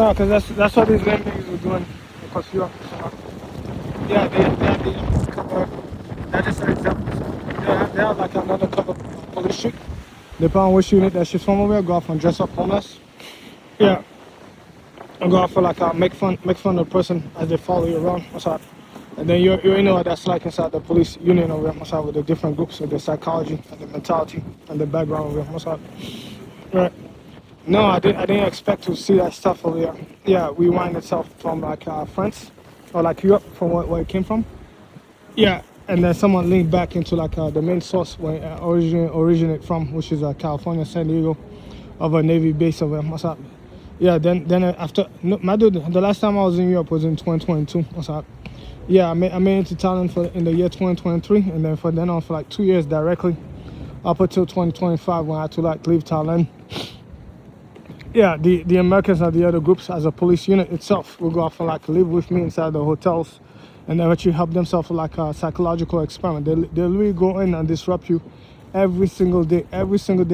No, because that's what these lame niggas were doing across Europe. So, yeah, they have the undercover. That's just an example. So they have like an undercover police shit. Depending on which unit that shit's from over there, go off and dress up homeless. Yeah, and go off for like make fun of the person as they follow you around. What's up? And then you know what that's like inside the police union over there. What's up with the different groups with the psychology and the mentality and the background over there. What's up? Right. No, I didn't expect to see that stuff over there. Yeah, rewind itself from like France or like Europe from where it came from. Yeah, and then someone linked back into like the main source where it originate from, which is California, San Diego, of a Navy base over there. What's up? Yeah, then after no, my dude, the last time I was in Europe was in 2022. What's up? Yeah, I made it to Thailand in the year 2023, and then for then on for like 2 years directly, up until 2025 when I had to like leave Thailand. Yeah, the Americans and the other groups as a police unit itself will go off and like live with me inside the hotels, and then actually help themselves with like a psychological experiment. They really go in and disrupt you every single day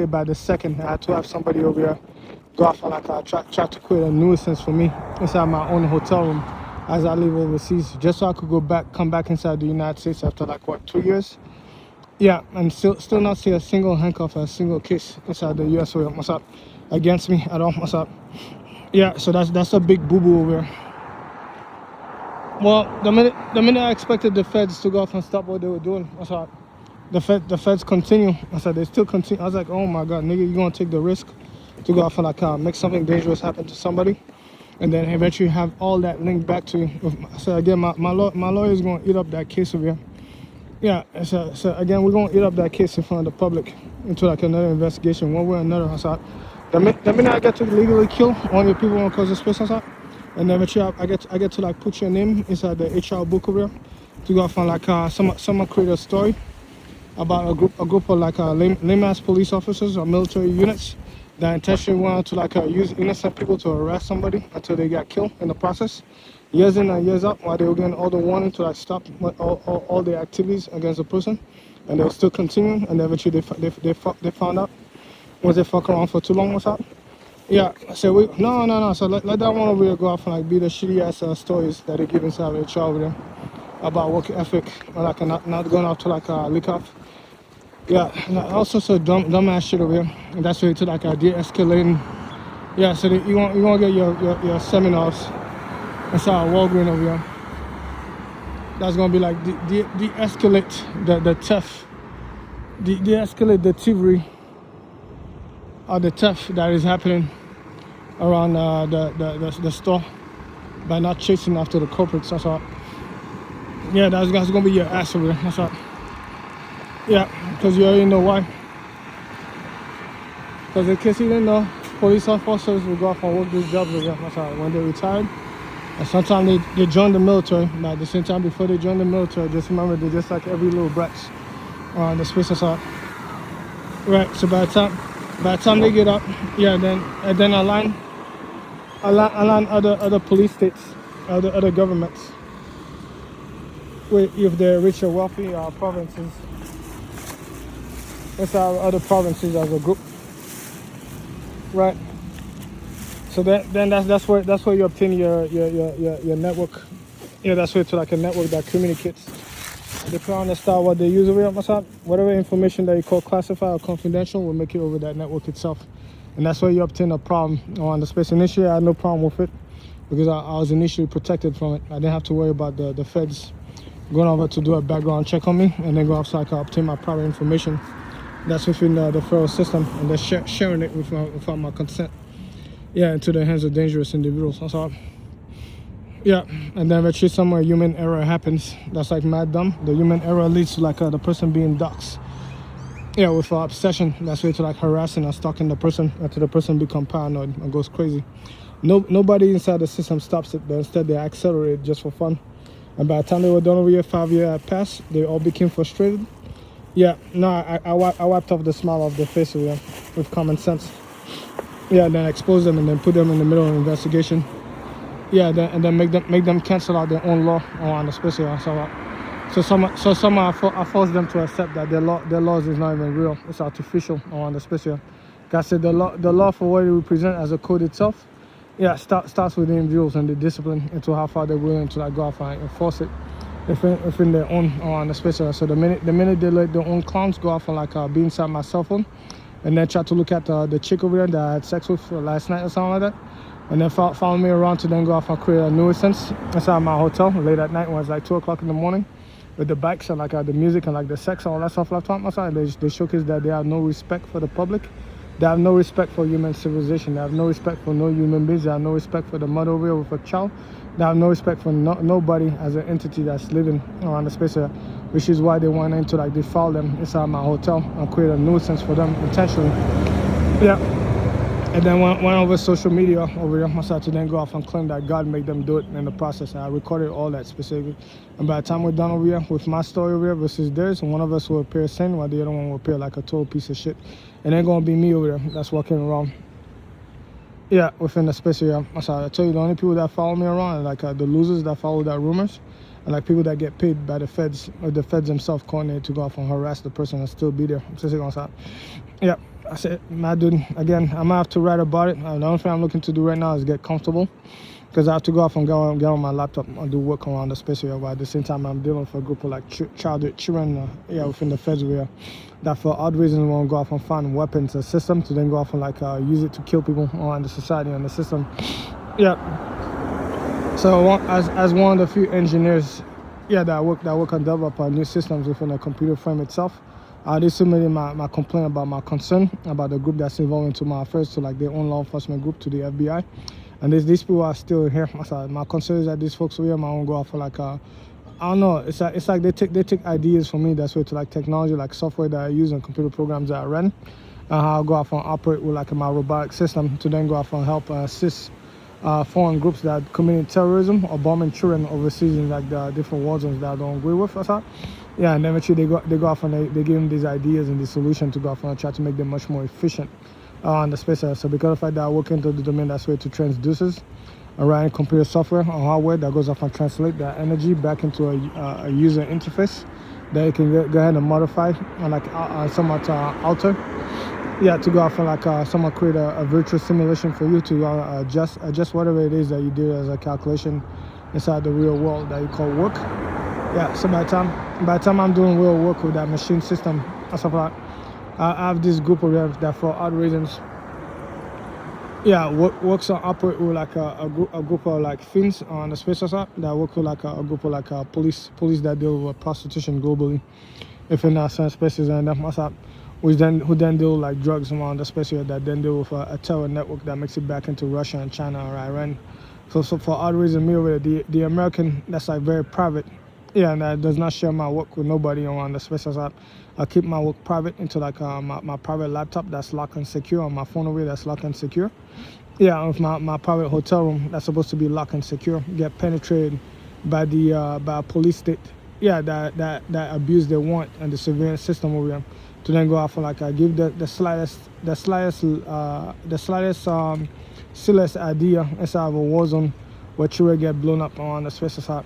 by the second. I had to have somebody over here go off and like try to create a nuisance for me inside my own hotel room as I live overseas, just so I could come back inside the United States after like what 2 years. Yeah, and still not see a single handcuff, a single case inside the US or what's up against me at all. What's up? Yeah, so that's a big boo boo over here. Well, the minute I expected the feds to go off and stop what they were doing, what's up? The feds continue. I said they still continue. I was like, oh my god, nigga, you gonna take the risk to go off and like make something dangerous happen to somebody, and then eventually have all that linked back to you. I said again, my lawyer is gonna eat up that case over here. Yeah, so again, we're gonna eat up that case in front of the public into like another investigation, one way or another. I said, the minute I get to legally kill one of your people on cause of space, I said, and then eventually I get to like put your name inside the HR book over here to go off and like someone create a story about a group of like lame ass police officers or military units that intentionally wanted to like use innocent people to arrest somebody until they got killed in the process. Years in and years out, while they were getting all the warning to like stop all the activities against the person, and they were still continuing, and eventually they found out once they fuck around for too long. What's up? Yeah, so no. So let that one over there go off and like be the shitty ass stories that they give inside of the HR over there about work ethic, or like not going out to like lick off. Yeah, and also so dumb ass shit over here, and that's really to like de-escalating. Yeah, so you want to get your seminars inside Walgreens over here. That's gonna be like de-escalate the theft, de-escalate the thievery or the theft that is happening around the store by not chasing after the culprits. That's all. Yeah, that's gonna be your ass over there. That's all. Yeah, because you already know why. Because in case you didn't know, police officers will go off and work these jobs over there. That's all. When they're retired. And sometimes they join the military, but at the same time, before they join the military, just remember they're just like every little brats on the space assault. Right, so by the time they get up, yeah, then align other police states, other governments, if they're rich or wealthy, provinces, inside other provinces as a group, right? So then that's where you obtain your network. Yeah, that's where to like a network that communicates. Depending on the style what they use over here, whatever information that you call classified or confidential will make it over that network itself. And that's where you obtain a problem on the space. Initially, I had no problem with it because I was initially protected from it. I didn't have to worry about the feds going over to do a background check on me and then go off so I can obtain my private information. That's within the federal system, and they're sharing it without my consent. Yeah, into the hands of dangerous individuals. That's all. Yeah, and then eventually somewhere human error happens. That's like mad dumb. The human error leads to like the person being doxxed. Yeah, with obsession. That's way to like harassing or stalking the person until the person become paranoid and goes crazy. Nobody inside the system stops it, but instead they accelerate just for fun. And by the time they were done over here, 5 years had passed, they all became frustrated. Yeah, no, I wiped off the smile off their face over here with common sense. Yeah, then expose them and then put them in the middle of an investigation. Yeah, and then make them cancel out their own law on the space here. So somehow I force them to accept that their laws is not even real. It's artificial on the space here. Like I said, the law for what it represents as a code itself yeah, starts with the individuals and the discipline into how far they're willing to like go off and enforce it if in their own on the space. So the minute they let their own clowns go off and like be inside my cell phone, and then try to look at the chick over there that I had sex with last night or something like that, and then follow me around to then go off and create a nuisance inside my hotel late at night when it's like 2 o'clock in the morning, with the bikes and like the music and like the sex and all that stuff like that. Outside, they showcase that they have no respect for the public. They have no respect for human civilization. They have no respect for no human beings. They have no respect for the mother over here with a child. They have no respect for nobody as an entity that's living around the space here, which is why they want to like defile them inside my hotel and create a nuisance for them intentionally. Yeah. And then went over social media over here. I started to then go off and claim that God made them do it in the process. And I recorded all that specifically. And by the time we're done over here with my story over here versus theirs, one of us will appear sane while the other one will appear like a total piece of shit. And then gonna be me over there that's walking around. Yeah, within the space here. I tell you, the only people that follow me around are like the losers that follow that rumors, and like people that get paid by the feds or the feds themselves coordinate to go off and harass the person and still be there. Yeah, I said, my dude, again, I'm gonna have to write about it. The only thing I'm looking to do right now is get comfortable, because I have to go off and get on my laptop and do work around the space area. But at the same time, I'm dealing with a group of like children, within the feds area, that for odd reasons want to go off and find weapons, a system to then go off and like use it to kill people around the society and the system. Yeah. So as one of the few engineers, that work on develop new systems within the computer frame itself, they submitted my complaint about my concern about the group that's involved into my affairs to like their own law enforcement group to the FBI. And these people are still here. My concern is that these folks over here might go off for like I don't know. It's like they take ideas from me that's way to like technology, like software that I use and computer programs that I run, and how I go off and operate with like my robotic system to then go off and help assist foreign groups that are committing terrorism or bombing children overseas in like the different war zones that I don't agree with. Yeah, and then eventually they go off and they give them these ideas and these solutions to go off and try to make them much more efficient on the space. So because of the fact that I work into the domain that's way to transducers around computer software or hardware that goes off and translate that energy back into a user interface that you can go ahead and modify and like somewhat alter. Yeah, to go off and like someone create a virtual simulation for you to adjust whatever it is that you do as a calculation inside the real world that you call work. Yeah, so by the time I'm doing real work with that machine system and stuff like that, I have this group of them that for odd reasons, works on operate with like a group of like fiends on the space side that work with like a group of like police that deal with prostitution globally, if in certain spaces, and that must have, who then deal with like drugs around the space here that then deal with a terror network that makes it back into Russia and China or Iran. So for odd reason, me over there, the American that's like very private, and that does not share my work with nobody around the space side. I keep my work private into like my private laptop that's locked and secure, on my phone over that's locked and secure. Yeah, with my private hotel room that's supposed to be locked and secure get penetrated by the by a police state. Yeah, that abuse their warrant and the surveillance system over there to then go off and like give the slightest silliest idea inside of a war zone where children get blown up on the space side.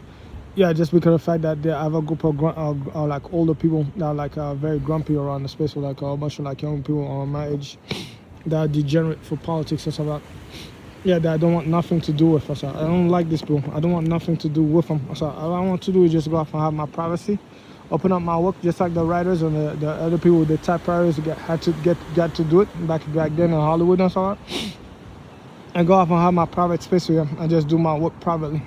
Yeah, just because of the fact that they have a group of like older people that are like very grumpy around the space, with like a bunch of like young people around my age that are degenerate for politics and stuff like that. Yeah, that I don't want nothing to do with. I don't like these people. I don't want nothing to do with them. All I want to do is just go off and have my privacy, open up my work, just like the writers and the other people with the typewriters got to do it back then in Hollywood and stuff like that. And go off and have my private space here and just do my work privately.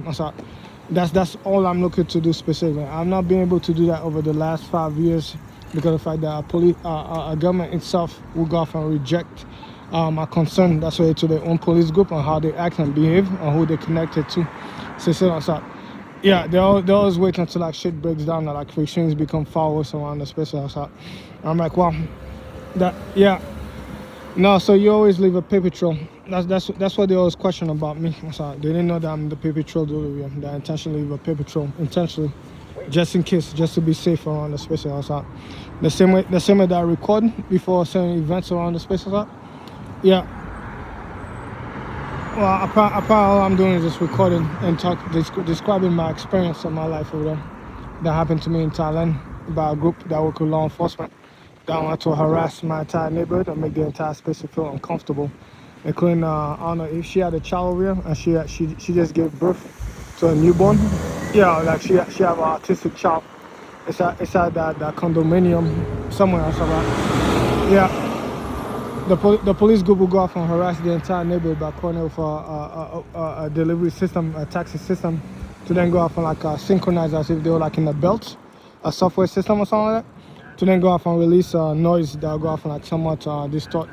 That's all I'm looking to do specifically. I'm not being able to do that over the last 5 years because of the fact that our government itself will go off and reject my concern. That's why to their own police group on how they act and behave and who they connected to. So yeah, they always wait until like shit breaks down and like things become foul around the space outside. I'm like, wow, no, so you always leave a paper trail. That's what they always question about me. They didn't know that I'm the paper trail dude. They intentionally leave a paper trail intentionally, just in case, just to be safe around the space outside. The same way that I record before certain events around the space outside. Yeah. Well, apparently all I'm doing is just recording and describing my experience of my life over there that happened to me in Thailand by a group that work with law enforcement that want to harass my entire neighborhood and make the entire space feel uncomfortable including I don't know if she had a child over here and she just gave birth to a newborn. Yeah, like she have an autistic child. It's at that condominium somewhere or something. Yeah, the police group will go off and harass the entire neighborhood by calling for a delivery system, a taxi system, to then go off and like synchronize as if they were like in a belt, a software system or something like that, to then go off and release noise that will go off and like somewhat distort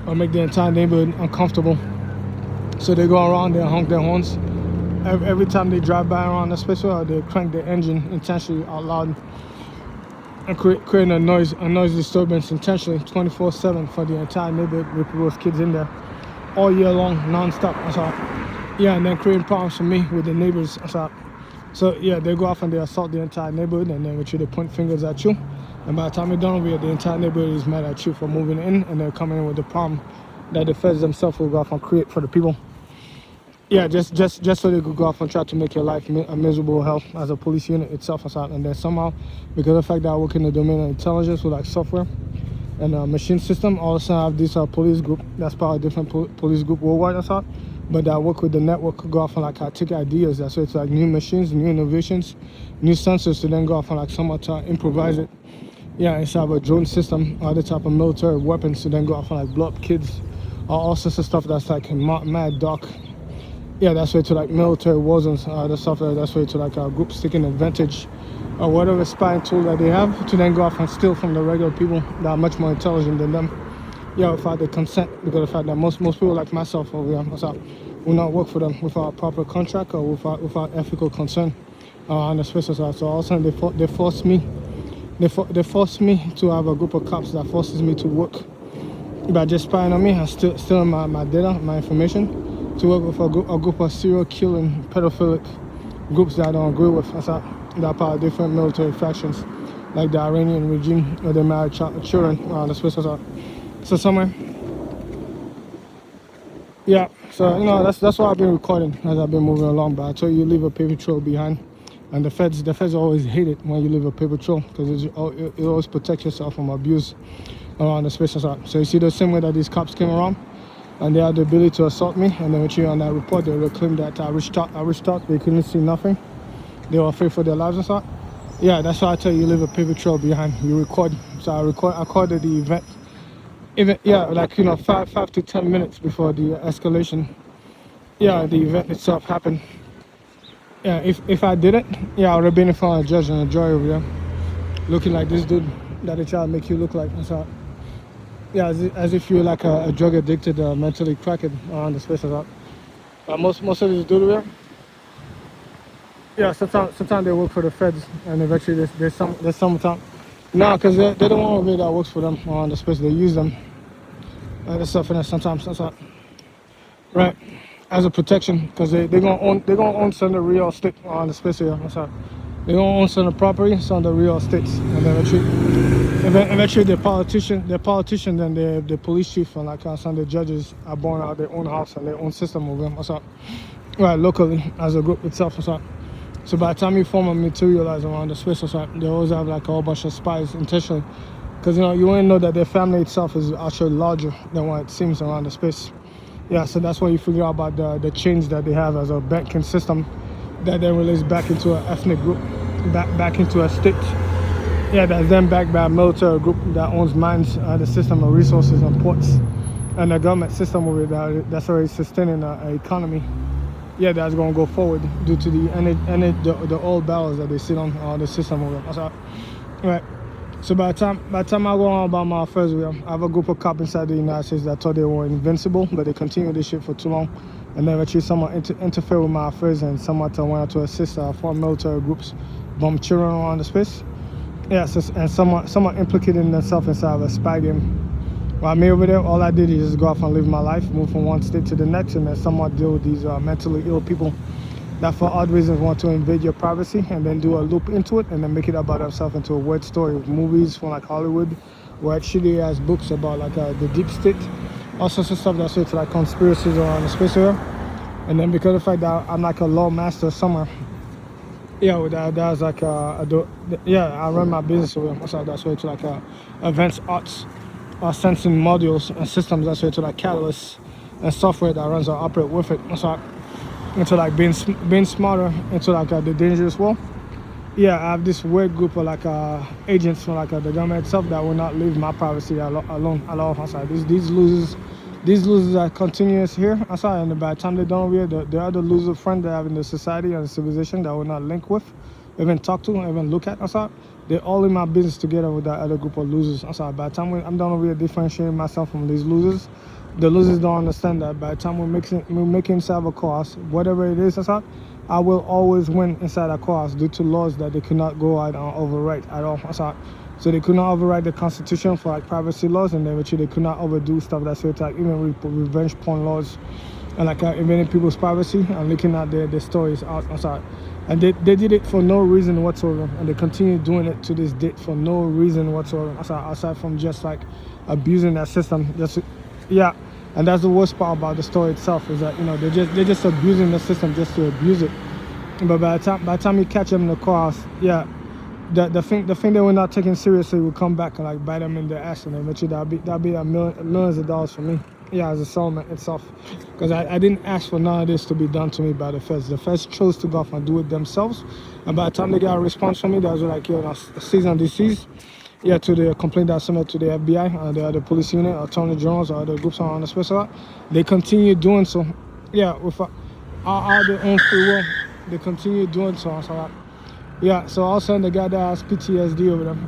or make the entire neighborhood uncomfortable. So they go around, they honk their horns. Every time they drive by around the space, or they crank the engine intentionally out loud and creating a noise disturbance intentionally 24/7 for the entire neighborhood with those kids in there all year long, non-stop. Yeah, and then creating problems for me with the neighbors. So yeah, they go off and they assault the entire neighborhood, and then they point fingers at you. And by the time you're done over here, the entire neighborhood is mad at you for moving in, and they're coming in with the problem that the feds themselves will go off and create for the people. Yeah, just so they could go off and try to make your life a miserable hell as a police unit itself. And then somehow, because of the fact that I work in the domain of intelligence with like software and machine system, all of a sudden I have this police group that's part of a different police group worldwide or something. But I work with the network, go off and like take ideas. So it's like new machines, new innovations, new sensors to then go off and like somewhat improvise it. Yeah, inside of a drone system, other type of military weapons to then go off and like blow up kids, all sorts of stuff that's like mad dark. Yeah, that's way to like military war zones, the stuff that's way to like groups taking advantage or whatever spying tool that they have to then go off and steal from the regular people that are much more intelligent than them. Yeah, without the consent, because of the fact that most people like myself over here, will not work for them without proper contract or without ethical concern on the special side. So all of a sudden they force me to have a group of cops that forces me to work by just spying on me and stealing my data, my information, to work with a group of serial killing pedophilic groups that I don't agree with. That are part of different military factions, like the Iranian regime, where they marry children on the special side. So somewhere, yeah. So that's why I've been recording as I've been moving along. But I told you leave a paper trail behind, and the feds always hate it when you leave a paper trail because it always protects yourself from abuse around the special side. So you see the same way that these cops came around, and they had the ability to assault me, and then when you on that report, they will claim that I reached out, they couldn't see nothing. They were afraid for their lives and stuff. Yeah, that's why I tell you leave a paper trail behind. You record. So I recorded the event. Yeah, like 5 to 10 minutes before the escalation. Yeah, the event itself happened. Yeah, if I didn't, yeah, I would have been in front of a judge and a jury over there, looking like this dude that they try to make you look like. And so, yeah, as if you're like a drug addicted, mentally cracked on the space of that. Most of these dudes here, yeah, sometimes they work for the feds, and eventually there's some time. No, because they're the one over there that works for them on the space. They use them and stuff, and sometimes right, as a protection, because they're gonna own some of the real estate on the space here. They're gonna own some of the property, some of the real estates, and then eventually the politician and the police chief and like some of the judges are born out of their own house and their own system over them. Right, locally as a group itself. So by the time you form and materialize around the space, they always have like a whole bunch of spies intentionally, because you want to know that their family itself is actually larger than what it seems around the space. Yeah, so that's why you figure out about the change that they have as a banking system that then relates back into an ethnic group, back into a state. Yeah, that's then backed by a military group that owns mines, the system of resources and ports, and the government system over there that's already sustaining an economy. Yeah, that's going to go forward due to the old barrels that they sit on the system over there. Right. So by the time I go on about my affairs, I have a group of cops inside the United States that thought they were invincible, but they continued this shit for too long. And then actually someone interfered with my affairs, and someone went out to assist foreign military groups bomb children around the space. Yes, and someone implicated themselves inside of a spy game. While me over there, all I did is just go off and live my life, move from one state to the next, and then somewhat deal with these mentally ill people that for odd reasons want to invade your privacy and then do a loop into it and then make it about themselves into a weird story with movies from like Hollywood, or actually has books about like the deep state, all sorts of stuff that's into like conspiracies around the space area. And then because of the fact that I'm like a law master somewhere, yeah, that's like I run my business with them. So that's why it's like events, arts, sensing modules and systems that's way to like catalysts and software that runs or operate with it. So into like being smarter into like the dangerous world. Yeah, I have this weird group of like agents from like the government itself that will not leave my privacy alone at all. Outside these losers are continuous here. Outside, and by the time they done over here, the other loser friend they have in the society and the civilization that will not link with, even talk to, even look at. Outside, they're all in my business together with that other group of losers. Outside, by the time I'm done over here differentiating myself from these losers, the losers don't understand that by the time we're making inside a course, whatever it is, outside, I will always win inside a course due to laws that they cannot go out and overwrite at all. So they could not override the constitution for like privacy laws, and then which they could not overdo stuff that's like even revenge porn laws and like invading people's privacy and leaking out their stories outside. And they did it for no reason whatsoever, and they continue doing it to this date for no reason whatsoever aside from just like abusing that system. Yeah. And that's the worst part about the story itself, is that they're just abusing the system just to abuse it. But by the time you catch them in the course, yeah, the thing they were not taking seriously will come back and like bite them in the ass, and eventually that'll be millions of dollars for me. Yeah, as a settlement itself, because I didn't ask for none of this to be done to me by the feds. The feds chose to go off and do it themselves, and by the time they got a response from me, that was like, cease and desist. Yeah, to the complaint that I submitted to the FBI, the police unit, attorney generals, or other groups on the special, they continue doing so. Yeah, with all their own free will, they continue doing so. Yeah, so all of a sudden the guy that has PTSD over them,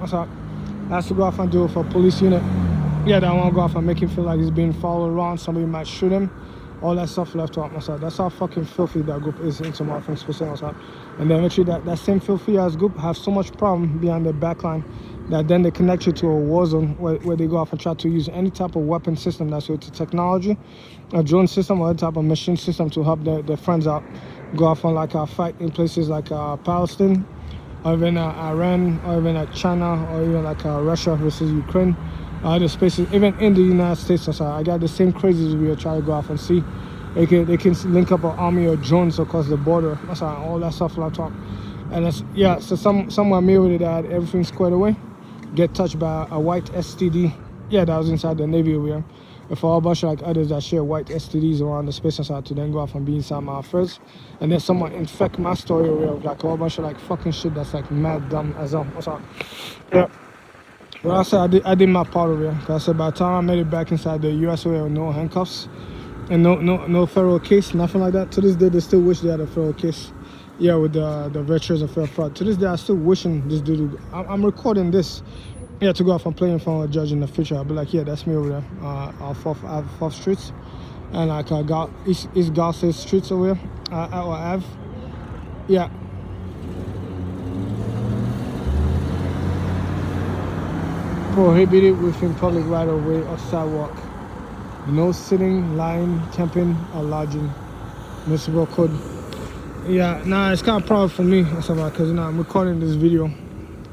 has to go off and do it for police unit. Yeah, that want to go off and make him feel like he's being followed around, somebody might shoot him, all that stuff left out. That's how fucking filthy that group is into my things specific. And then eventually that same filthy ass group have so much problem behind their backline that then they connect you to a war zone where they go off and try to use any type of weapon system that's with the technology, a drone system or any type of machine system to help their friends out, go off on like a fight in places like Palestine, or even Iran, or even like China, or even like Russia versus Ukraine, other spaces, even in the United States. I got the same crazies we are trying to go off and see. They can link up an army of drones across the border. All that stuff on top. And that's, yeah, so somewhere near with it that everything squared away, get touched by a white STD. Yeah, that was inside the Navy over here. And for a bunch of like others that share white STDs around the space inside to then go off and be inside my affairs. And then someone infect my story over here with like a whole bunch of like fucking shit that's like mad dumb as well. Yeah. Well, I said I did my part over here. Cause I said by the time I made it back inside the US with no handcuffs and no federal case, nothing like that. To this day, they still wish they had a federal case. Yeah, with the virtues of fair fraud. To this day, I'm still wishing this dude. I'm recording this. Yeah, to go off and play in front of a judge in the future. I'll be like, yeah, that's me over there. Our fourth streets, and like East Garces streets over here, or Ave. Yeah. Prohibited within public right of way or sidewalk. No sitting, lying, camping, or lodging. Municipal code. Yeah, nah, it's kind of proud for me, because I'm recording this video.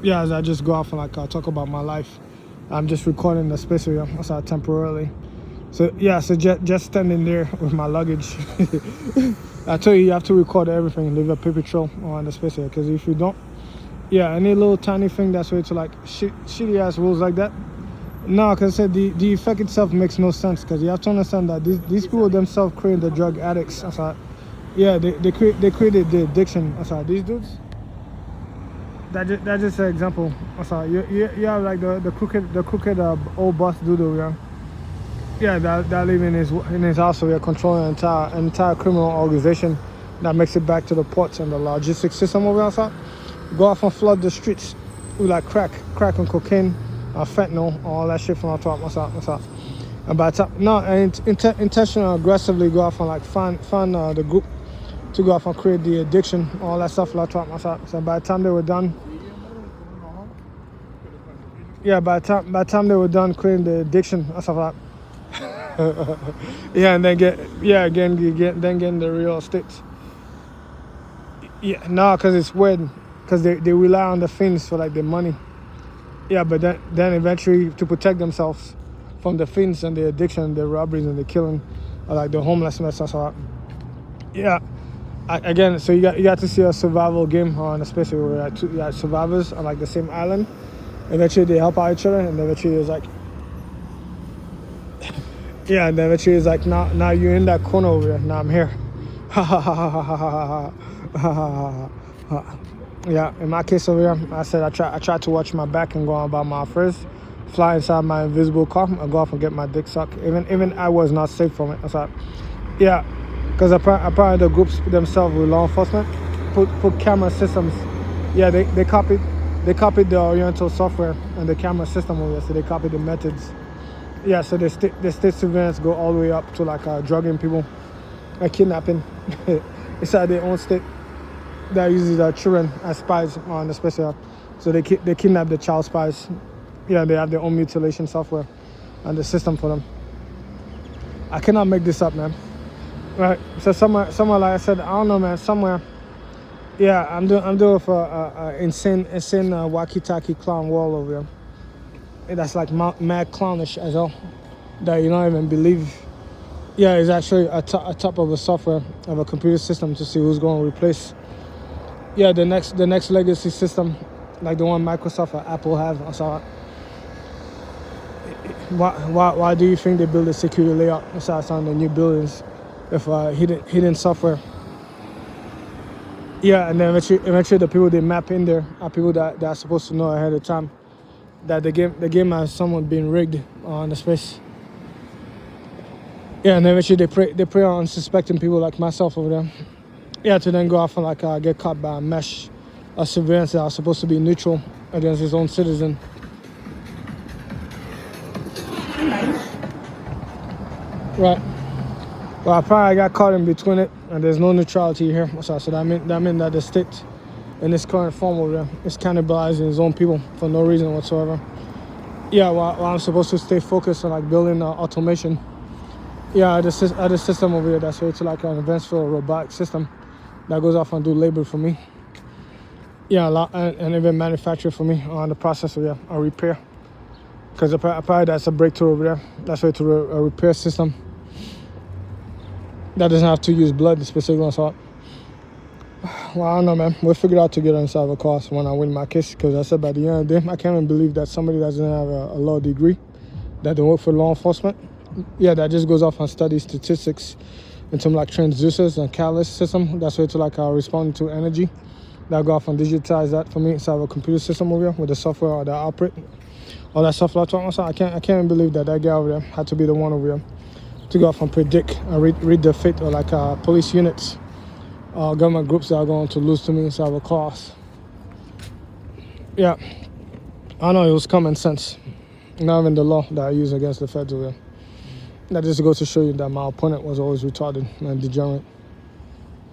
Yeah, as I just go off and like talk about my life. I'm just recording the space here, temporarily. So yeah, so just standing there with my luggage. I tell you have to record everything, leave a paper trail on the space here, because if you don't, yeah, any little tiny thing that's way to like shitty ass rules like that. No, because I said the effect itself makes no sense, because you have to understand that these people themselves create the drug addicts. Yeah, they created the addiction. These dudes. That's just an example. You have like the crooked old boss dude over here. Yeah, that live in his house over here, controlling an entire criminal organization that makes it back to the ports and the logistics system over outside. Go off and flood the streets with like crack and cocaine, fentanyl, all that shit from on top. And by the time, intentional aggressively go off and like find the group to go off and create the addiction, all that stuff. So by the time they were done, yeah, by the time they were done creating the addiction, stuff like that. Yeah, and then get in the real estate. Yeah, no, because it's weird, because they rely on the fiends for like the money. Yeah, but then eventually to protect themselves from the fiends and the addiction, the robberies and the killing, or like the homelessness and stuff. Yeah. Again, so you got to see a survival game on, especially where you had survivors on like the same island. Eventually they help out each other, and eventually it's like, Yeah, and then eventually it's like, now you're in that corner over there. Now I'm here. Ha ha ha ha ha ha ha ha ha ha. Yeah, in my case over here, I said I tried to watch my back and go on about my affairs. Fly inside my invisible car and go off and get my dick sucked. Even I was not safe from it. I thought, yeah, because apparently the groups themselves with law enforcement put camera systems. Yeah, they copied the Oriental software and the camera system over there, so they copied the methods. Yeah, so the state surveillance go all the way up to like drugging people and kidnapping inside their own state. That uses children as spies on the special. So they kidnap the child spies. Yeah, they have their own mutilation software and the system for them. I cannot make this up, man. Right. So somewhere like I said, I don't know, man. Somewhere. Yeah, I'm doing for insane walkie-talkie clown wall over here. That's like mad clownish as well. That you don't even believe. Yeah, it's actually a top of a software of a computer system to see who's going to replace. Yeah, the next legacy system, like the one Microsoft or Apple have. I saw it. Why do you think they build a security layout inside on the new buildings with hidden software? Yeah, and then eventually the people they map in there are people that are supposed to know ahead of time that the game has someone being rigged on the space. Yeah, and eventually they prey on suspecting people like myself over there. Yeah, to then go off and like get caught by a mesh of surveillance that are supposed to be neutral against his own citizen. Right. Well, apparently I got caught in between it, and there's no neutrality here. So that meant that the state, in its current form over there, is cannibalizing its own people for no reason whatsoever. Yeah, while I'm supposed to stay focused on like building automation. Yeah, the system over here that's way to like an advanced robotic system that goes off and do labor for me. Yeah, a lot, and even manufacture for me on the process of a repair. Because apparently that's a breakthrough over there. That's way to a repair system that doesn't have to use blood, specifically on salt. Well, I don't know, man. We'll figure it out together inside of a course when I win my case. Because I said by the end of the day, I can't even believe that somebody doesn't have a law degree, that don't work for law enforcement. Yeah, that just goes off and studies statistics in terms of like transducers and catalyst system. That's way to like responding to energy. That go off and digitize that for me inside of a computer system over here with the software or the output. All that software talking. So I can't even believe that guy over there had to be the one over here to go off and predict and read the fate of like police units, government groups that are going to lose to me inside of a class. Yeah, I know it was common sense, not even the law that I use against the feds over here. That just goes to show you that my opponent was always retarded and degenerate.